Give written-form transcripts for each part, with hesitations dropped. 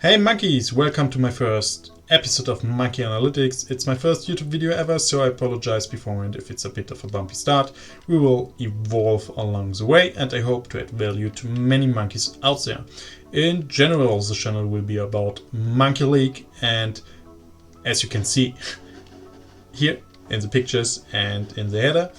Hey monkeys, welcome to my first episode of Monkey Analytics. It's my first YouTube video ever, so I apologize beforehand if it's a bit of a bumpy start. We will evolve along the way and I hope to add value to many monkeys out there. In general, the channel will be about MonkeyLeague, and as you can see here in the pictures and in the header.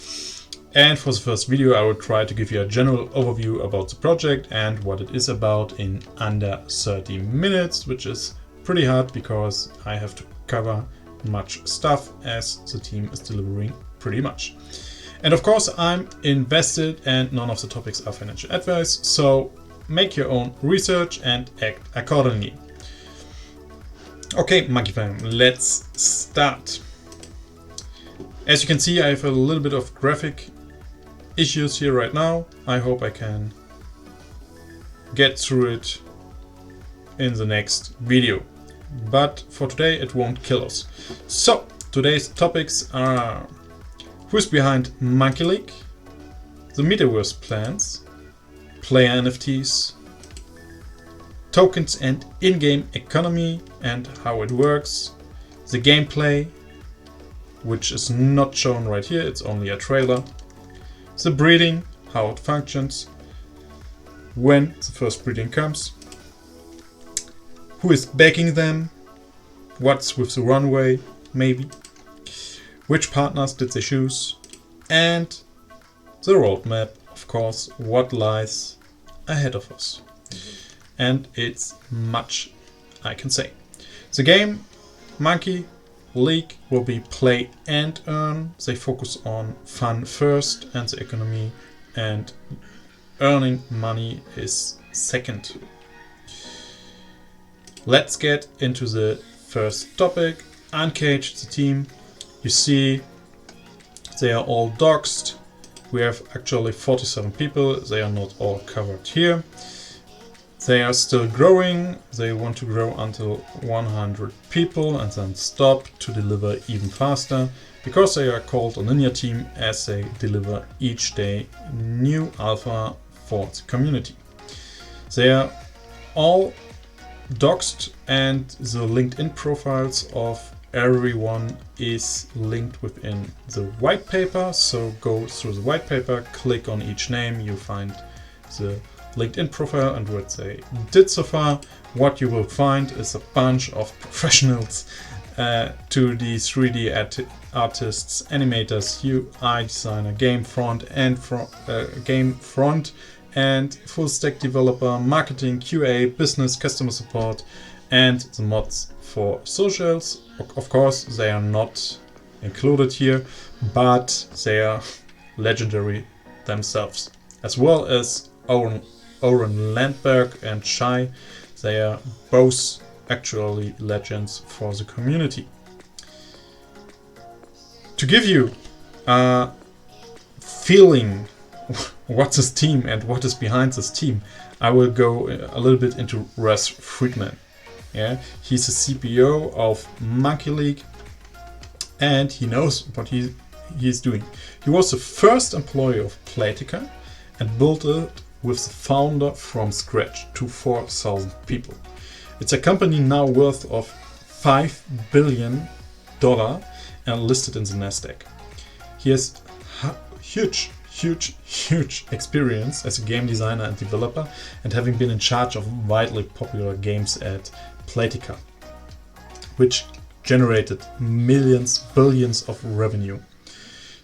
And for the first video, I will try to give you a general overview about the project and what it is about in under 30 minutes, which is pretty hard because I have to cover much stuff as the team is delivering pretty much. And of course, I'm invested and none of the topics are financial advice, so make your own research and act accordingly. Okay, Monkey fam, let's start. As you can see, I have a little bit of graphic issues here right now. I hope I can get through it in the next video, but for today it won't kill us. So today's topics are: who's behind MonkeyLeague, the metaverse plans, player NFTs, tokens and in-game economy and how it works, the gameplay, which is not shown right here, it's only a trailer, the breeding, how it functions, when the first breeding comes, who is backing them, what's with the runway, maybe, which partners did they choose, and the roadmap, of course, what lies ahead of us. And it's much I can say. The game MonkeyLeague will be play and earn. They focus on fun first and the economy, and earning money is second. Let's get into the first topic. Uncage the team. You see they are all doxed. We have actually 47 people. They are not all covered here. They are still growing. They want to grow until 100 people and then stop to deliver even faster, because they are called a linear team as they deliver each day new alpha for the community. They are all doxed and the LinkedIn profiles of everyone is linked within the white paper. So go through the white paper, click on each name, you find the LinkedIn profile and what they did so far. What you will find is a bunch of professionals, 2D, 3D artists, animators, UI designer, game front and full stack developer, marketing, QA, business, customer support, and the mods for socials. Of course, they are not included here, but they are legendary themselves, as well as Oren Landberg and Shai. They are both actually legends for the community. To give you a feeling what's this team and what is behind this team, I will go a little bit into Russ Friedman. Yeah, he's the CPO of MonkeyLeague and he knows what he's doing. He was the first employee of Playtika and built it with the founder from scratch to 4,000 people. It's a company now worth of $5 billion and listed in the Nasdaq. He has huge experience as a game designer and developer, and having been in charge of widely popular games at Playtika, which generated billions of revenue.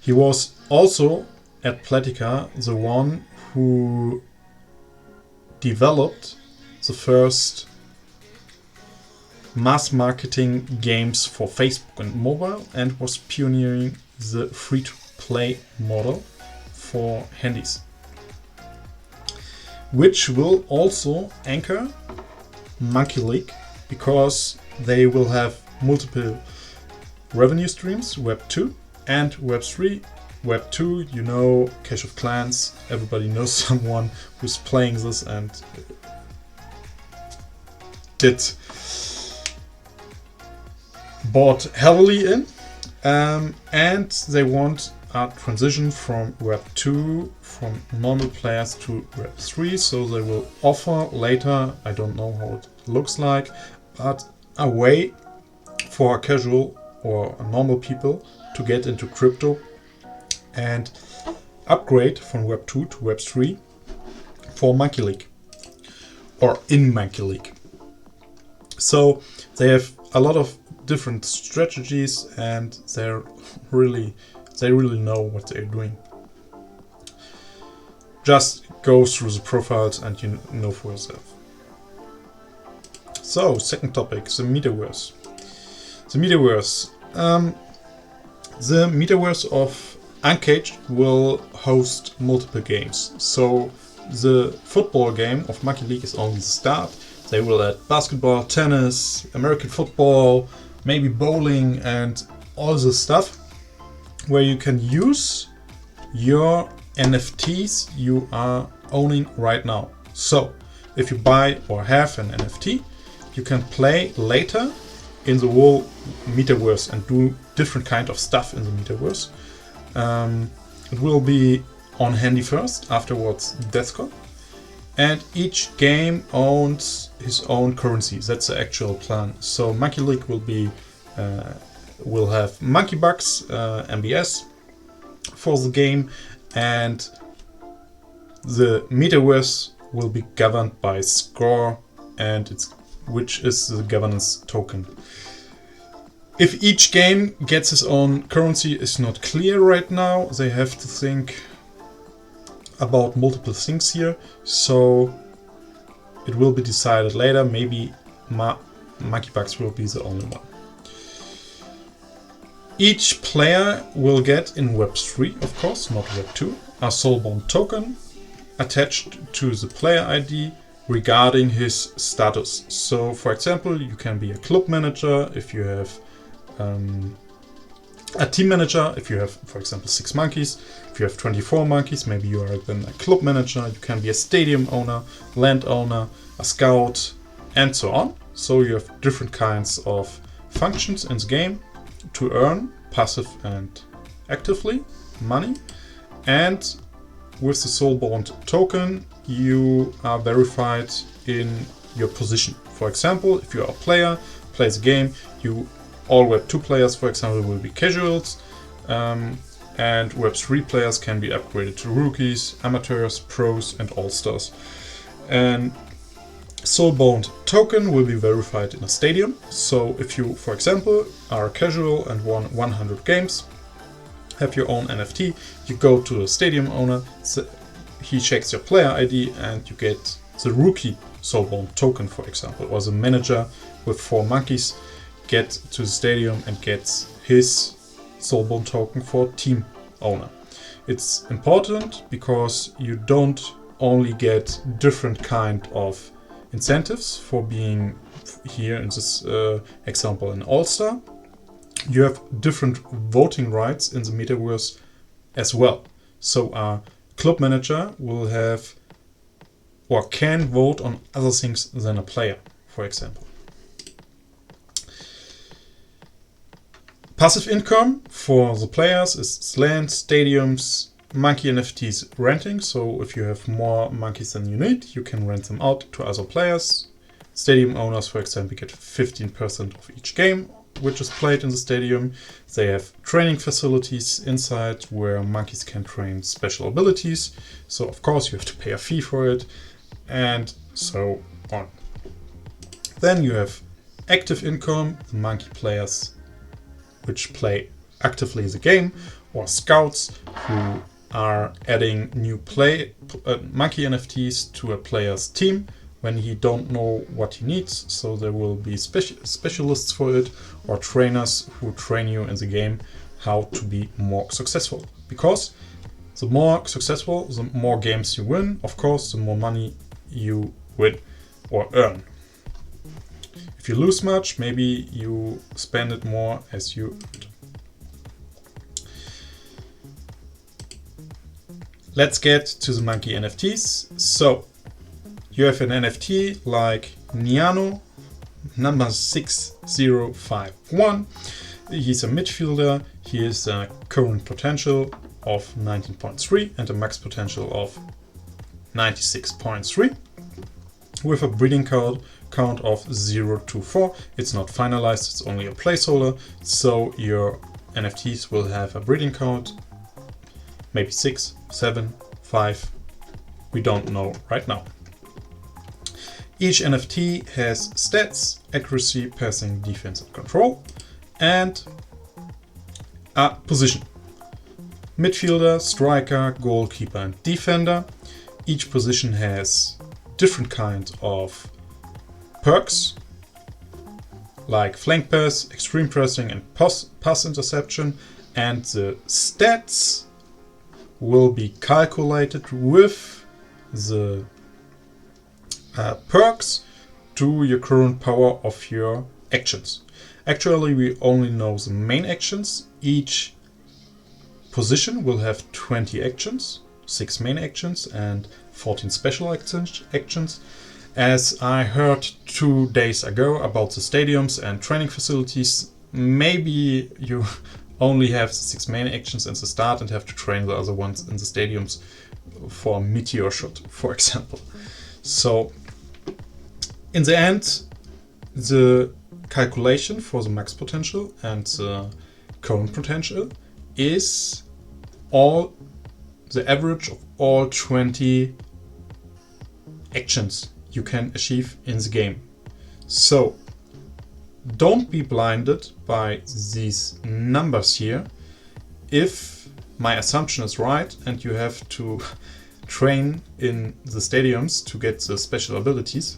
He was also at Playtika the one who developed the first mass marketing games for Facebook and mobile, and was pioneering the free-to-play model for handies, which will also anchor MonkeyLeague because they will have multiple revenue streams, Web 2 and Web 3. Web 2, you know, Clash of Clans, everybody knows someone who's playing this and bought heavily in, and they want a transition from Web 2 from normal players to Web3, so they will offer later, I don't know how it looks like, but a way for casual or normal people to get into crypto and upgrade from Web 2 to Web 3 for MonkeyLeague or in MonkeyLeague. So they have a lot of different strategies and they really know what they're doing. Just go through the profiles and you know for yourself. So, second topic, the metaverse. The metaverse. The metaverse of Uncaged will host multiple games. So the football game of MonkeyLeague is only the start. They will add basketball, tennis, American football, maybe bowling and all the stuff where you can use your NFTs you are owning right now. So if you buy or have an NFT, you can play later in the whole metaverse and do different kind of stuff in the metaverse. It will be on Handy first, afterwards Desktop, and each game owns his own currency. That's the actual plan. So MonkeyLeague will have Monkey Bucks, MBS for the game, and the metaverse will be governed by Score, and which is the governance token. If each game gets its own currency is not clear right now. They have to think about multiple things here, so it will be decided later. Maybe Monkey Bucks will be the only one. Each player will get in Web 3, of course, not Web 2, a soulbound token attached to the player ID regarding his status. So, for example, you can be a club manager if you have a team manager, if you have, for example, 6 monkeys. If you have 24 monkeys, maybe you are then a club manager. You can be a stadium owner, land owner, a scout, and so on. So you have different kinds of functions in the game to earn passive and actively money. And with the soulbound token, you are verified in your position. For example, if you are a player, plays a game, all Web 2 players, for example, will be casuals, and Web 3 players can be upgraded to rookies, amateurs, pros, and all-stars. And soulbound token will be verified in a stadium. So if you, for example, are a casual and won 100 games, have your own NFT, you go to the stadium owner, he checks your player ID, and you get the rookie soulbound token, for example, or the manager with 4 monkeys get to the stadium and gets his soulbound token for team owner. It's important because you don't only get different kind of incentives for being here in this example an all-star. You have different voting rights in the metaverse as well. So a club manager will have or can vote on other things than a player, for example. Passive income for the players is land, stadiums, monkey NFTs renting. So if you have more monkeys than you need, you can rent them out to other players. Stadium owners, for example, get 15% of each game which is played in the stadium. They have training facilities inside where monkeys can train special abilities. So of course you have to pay a fee for it, and so on. Then you have active income, the monkey players which play actively the game, or scouts who are adding new monkey NFTs to a player's team when he don't know what he needs. So there will be specialists for it, or trainers who train you in the game how to be more successful. Because the more successful, the more games you win, of course, the more money you win or earn. If you lose much, maybe you spend it more as you earned. Let's get to the monkey NFTs. So you have an NFT like Niano, number 6051. He's a midfielder. He is a current potential of 19.3 and a max potential of 96.3 with a breeding count of 0 to 4. It's not finalized, it's only a placeholder, so your NFTs will have a breeding count, maybe 6, 7, 5, we don't know right now. Each NFT has stats, accuracy, passing, defense and control, and a position. Midfielder, striker, goalkeeper and defender. Each position has different kinds of perks, like flank pass, extreme pressing and pass interception, and the stats will be calculated with the perks to your current power of your actions. Actually, we only know the main actions. Each position will have 20 actions, 6 main actions and 14 special actions. As I heard 2 days ago about the stadiums and training facilities, maybe you only have the 6 main actions at the start and have to train the other ones in the stadiums for a meteor shot, for example. So in the end, the calculation for the max potential and the current potential is all the average of all 20 actions you can achieve in the game. So don't be blinded by these numbers here. If my assumption is right and you have to train in the stadiums to get the special abilities,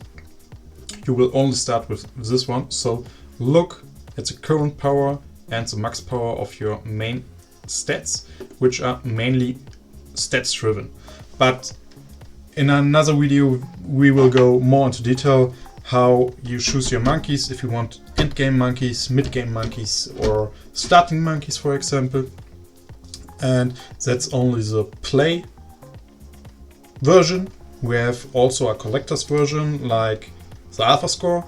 you will only start with this one. So look at the current power and the max power of your main stats, which are mainly stats driven. But in another video we will go more into detail how you choose your monkeys, if you want end game monkeys, mid game monkeys or starting monkeys, for example. And that's only the play version. We have also a collector's version like the alpha score.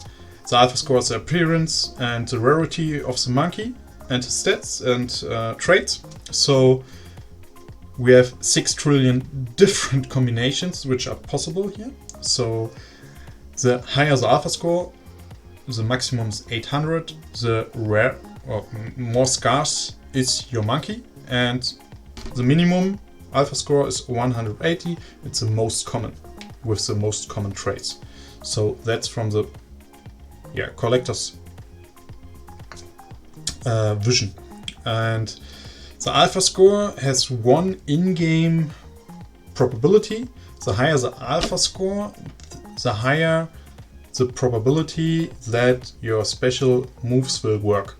The alpha score is the appearance and the rarity of the monkey and his stats and traits. So we have 6 trillion different combinations which are possible here. So the higher the alpha score, the maximum is 800. The rare or more scarce is your monkey, and the minimum alpha score is 180. It's the most common with the most common traits. So that's from the collector's vision. And the alpha score has one in-game probability. The higher the alpha score, the higher the probability that your special moves will work.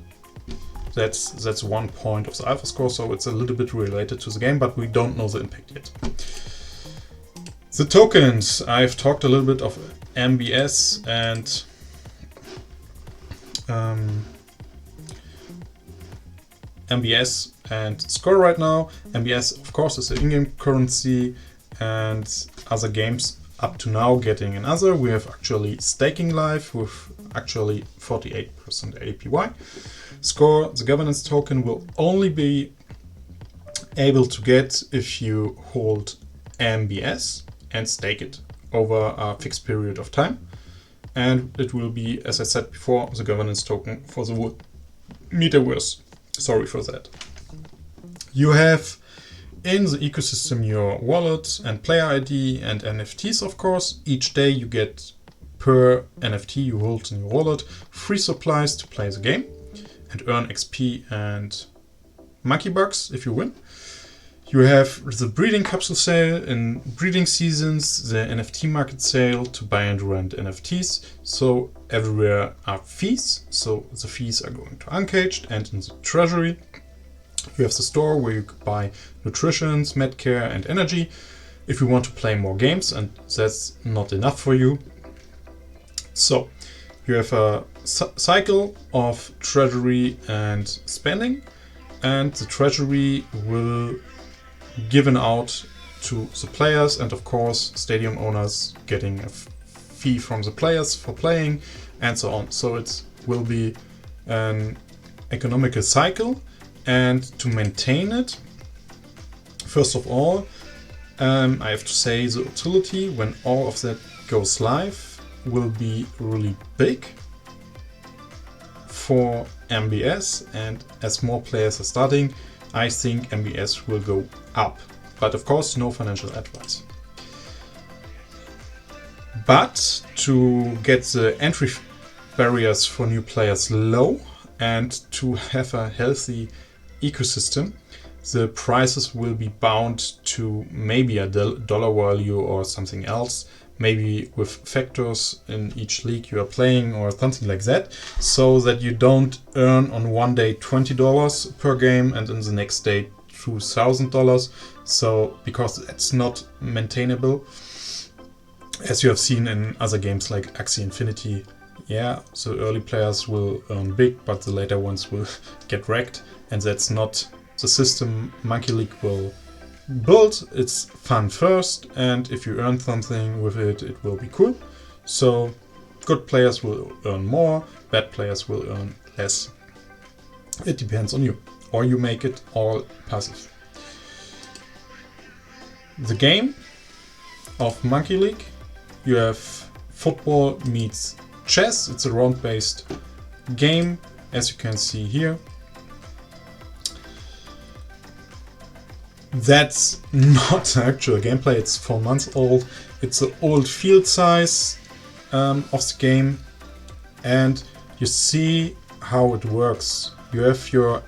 That's one point of the alpha score, so it's a little bit related to the game, but we don't know the impact yet. The tokens, I've talked a little bit of MBS and MBS and Score right now. MBS, of course, is the in-game currency, and other games up to now getting another. We have actually Staking Live with actually 48% APY. Score, the governance token, will only be able to get if you hold MBS and stake it over a fixed period of time. And it will be, as I said before, the governance token for the metaverse. Sorry for that. You have in the ecosystem your wallet and player ID and NFTs, of course. Each day you get, per NFT you hold in your wallet, free supplies to play the game and earn XP and monkey bucks if you win. You have the breeding capsule sale in breeding seasons, the NFT market sale to buy and rent NFTs. So everywhere are fees. So the fees are going to Uncaged, and in the treasury you have the store where you could buy nutritions, medcare and energy if you want to play more games, and that's not enough for you. So you have a cycle of treasury and spending, and the treasury will given out to the players, and of course stadium owners getting a fee from the players for playing and so on. So it will be an economical cycle, and to maintain it First of all, I have to say the utility when all of that goes live will be really big for MBS, and as more players are starting, I think MBS will go up. But of course, no financial advice. But to get the entry barriers for new players low and to have a healthy ecosystem, the prices will be bound to maybe a dollar value or something else, maybe with factors in each league you are playing or something like that, so that you don't earn on one day $20 per game and in the next day $2,000. So because it's not maintainable, as you have seen in other games like Axie Infinity. Yeah, so early players will earn big, but the later ones will get wrecked, and that's not the system MonkeyLeague will build. It's fun first, and if you earn something with it, it will be cool. So good players will earn more, bad players will earn less. It depends on you, or you make it all passive. The game of MonkeyLeague, you have football meets chess. It's a round-based game, as you can see here. That's not actual gameplay, it's 4 months old. It's an old field size of the game, and you see how it works. You have your,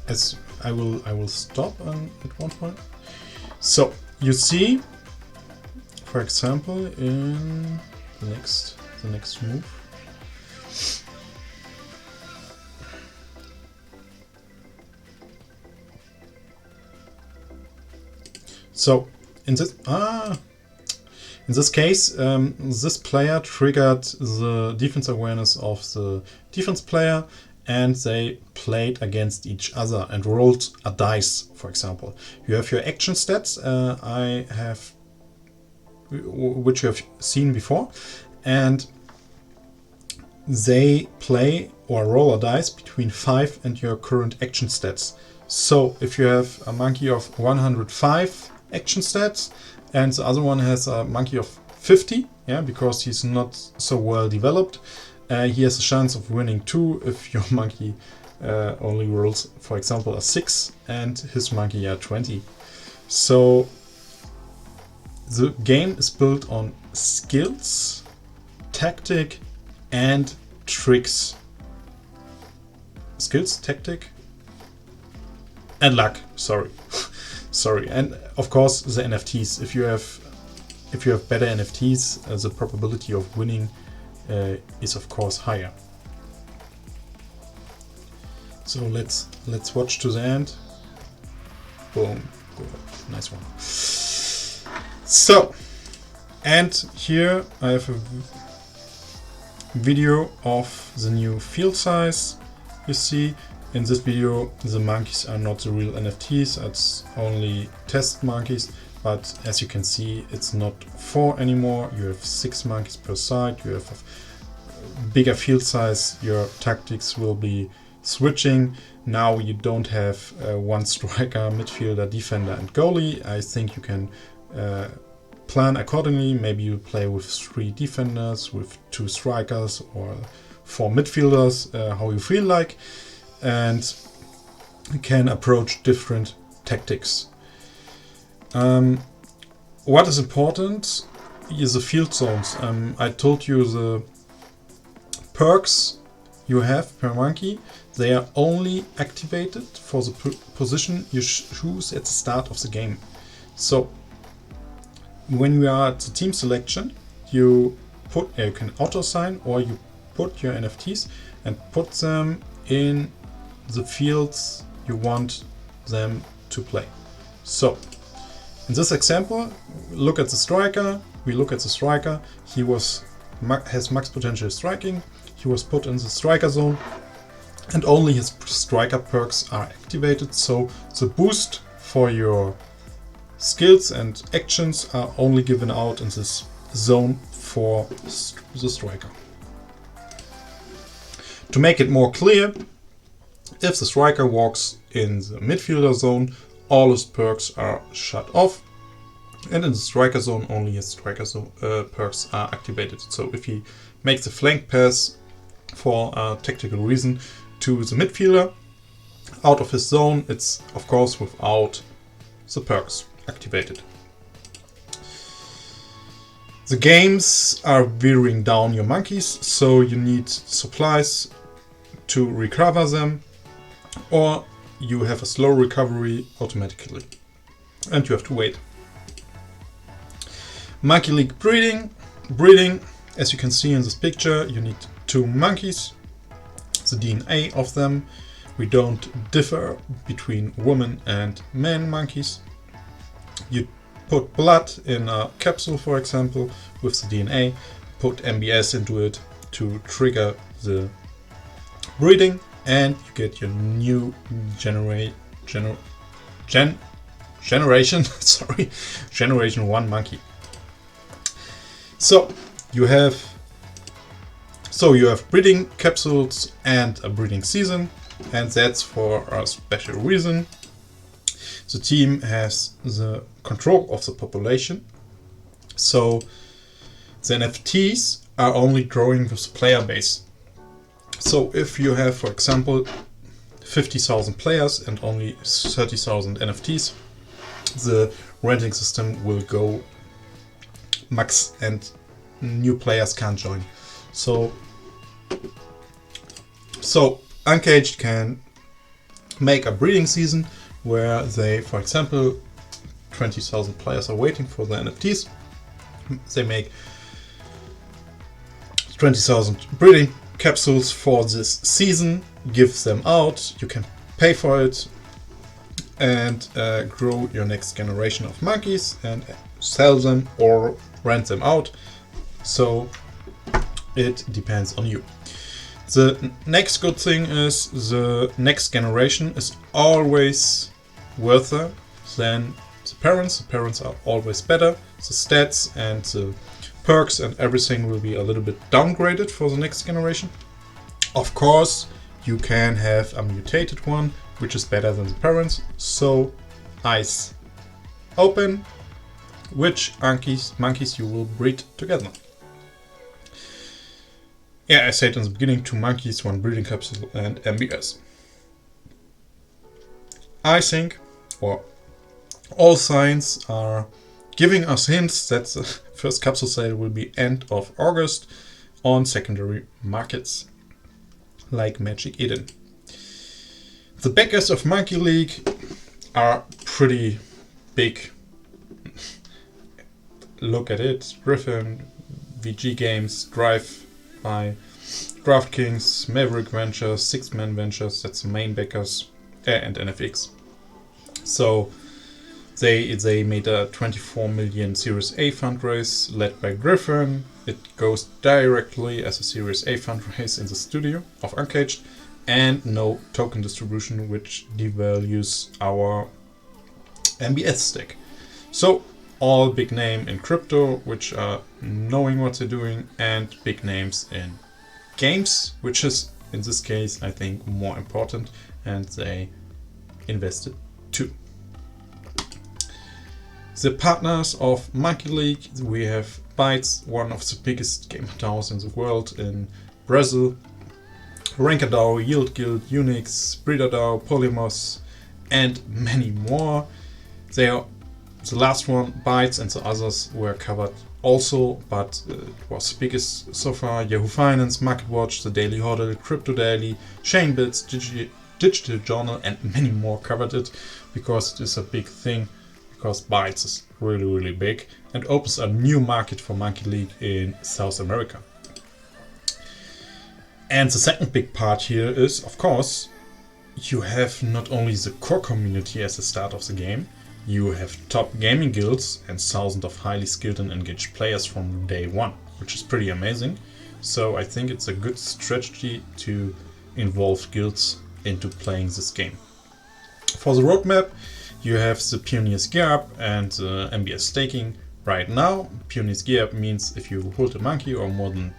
as I will stop at one point. So you see, for example, in the next move. So in this case, this player triggered the defense awareness of the defense player, and they played against each other and rolled a dice, for example. You have your action stats, which you have seen before, and they play or roll a dice between 5 and your current action stats. So if you have a monkey of 105 action stats and the other one has a monkey of 50, yeah, because he's not so well developed, he has a chance of winning too if your monkey only rolls, for example, a 6 and his monkey a 20. So the game is built on skills, tactic, and tricks. Skills, tactic, and luck. Sorry. Sorry. And of course the NFTs. If you have better NFTs, the probability of winning is of course higher. So let's watch to the end. Boom. Good. Nice one. So, and here I have a video of the new field size. You see, in this video the monkeys are not the real NFTs, it's only test monkeys, but as you can see it's not 4 anymore. You have 6 monkeys per side, you have a bigger field size, your tactics will be switching. Now you don't have one striker, midfielder, defender and goalie. I think you can plan accordingly. Maybe you play with 3 defenders, with 2 strikers or 4 midfielders, how you feel like, and you can approach different tactics. What is important is the field zones. I told you the perks you have per monkey, they are only activated for the position you choose at the start of the game. So when we are at the team selection, you can auto assign, or you put your NFTs and put them in the fields you want them to play. So in this example, look at the striker. We look at the striker. He has max potential striking. He was put in the striker zone, and only his striker perks are activated. So the boost for your skills and actions are only given out in this zone for the striker. To make it more clear, if the striker walks in the midfielder zone, all his perks are shut off. And in the striker zone, only his striker zone perks are activated. So if he makes a flank pass for a tactical reason to the midfielder out of his zone, it's of course without the perks activated. The games are wearing down your monkeys, so you need supplies to recover them, or you have a slow recovery automatically and you have to wait. MonkeyLeague breeding, as you can see in this picture, you need 2 monkeys, the DNA of them. We don't differ between women and men monkeys. You put blood in a capsule, for example, with the DNA, put MBS into it to trigger the breeding, and you get your new generation sorry, generation 1 monkey. So you have breeding capsules and a breeding season, and that's for a special reason. The team has the control of the population, so the NFTs are only growing with the player base. So if you have, for example, 50,000 players and only 30,000 NFTs, the renting system will go max and new players can't join. So Uncaged can make a breeding season where they, for example, 20,000 players are waiting for the NFTs. They make 20,000 breeding capsules for this season, give them out, you can pay for it, and grow your next generation of monkeys and sell them or rent them out. So it depends on you. The next good thing is the next generation is always worth it than the parents. The parents are always better. The stats and the perks and everything will be a little bit downgraded for the next generation. Of course, you can have a mutated one, which is better than the parents. So eyes open, which monkeys you will breed together. Yeah, I said in the beginning, 2 monkeys, 1 breeding capsule and MBS. I think, or all signs are giving us hints that the first capsule sale will be end of August on secondary markets like Magic Eden. The backers of MonkeyLeague are pretty big. Look at it: Griffin, VG Games, Drive by DraftKings, Maverick Ventures, Six Man Ventures, that's the main backers, and NFX. So they made a 24 million Series A fundraise led by Griffin. It goes directly as a Series A fundraise in the studio of Uncaged, and no token distribution, which devalues our MBS stake. So all big name in crypto, which are knowing what they're doing, and big names in games, which is in this case I think more important, and they invested too. The partners of MonkeyLeague, we have Bytes, one of the biggest game DAOs in the world in Brazil, RankerDAO, Yield Guild, Unix, Breeder DAO, Polymos, and many more. They are the last one, Bytes, and the others were covered also, but it was the biggest so far. Yahoo Finance, MarketWatch, The Daily Hodl, Crypto Daily, Chainbits, Digital Journal, and many more covered it, because it is a big thing, because Bytes is really, really big and opens a new market for MonkeyLeague in South America. And the second big part here is, of course, you have not only the core community as the start of the game, you have top gaming guilds and thousands of highly skilled and engaged players from day one, which is pretty amazing. So I think it's a good strategy to involve guilds into playing this game. For the roadmap, you have the Pioneers Gear Up and the MBS staking right now. Pioneers Gear Up means if you hold a monkey or more than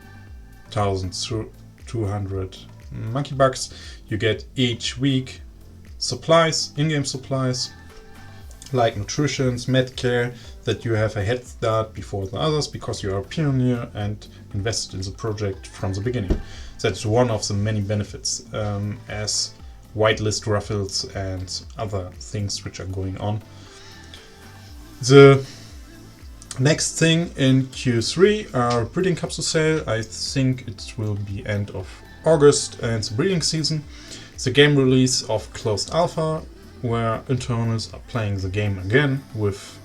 1,200 monkey bucks, you get each week supplies, in-game supplies, like nutritions, medcare, that you have a head start before the others because you are a pioneer and invested in the project from the beginning. That's one of the many benefits, as whitelist raffles and other things which are going on. The next thing in Q3 are breeding capsule sale. I think it will be end of August, and the breeding season. The game release of closed alpha, where internals are playing the game again with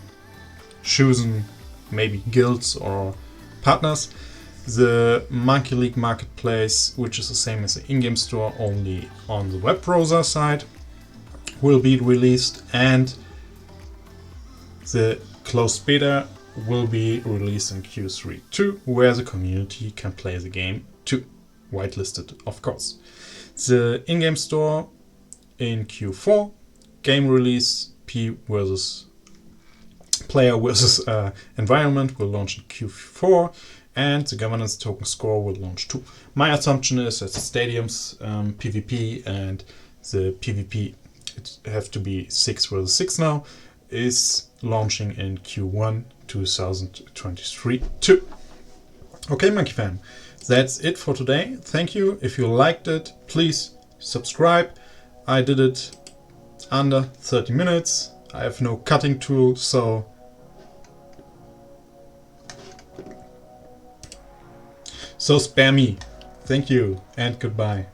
chosen maybe guilds or partners. The MonkeyLeague marketplace, which is the same as the in-game store, only on the web browser side, will be released, and the closed beta will be released in Q3 too, where the community can play the game too, whitelisted of course. The in-game store in Q4, game release P versus player versus environment will launch in Q4, and the governance token score will launch too. My assumption is that the stadiums PvP and the PvP, it have to be 6 versus 6 now, is launching in Q1 2023 too. Okay, Monkey fam, that's it for today. Thank you. If you liked it, please subscribe. I did it under 30 minutes. I have no cutting tool, so spare me. Thank you and goodbye.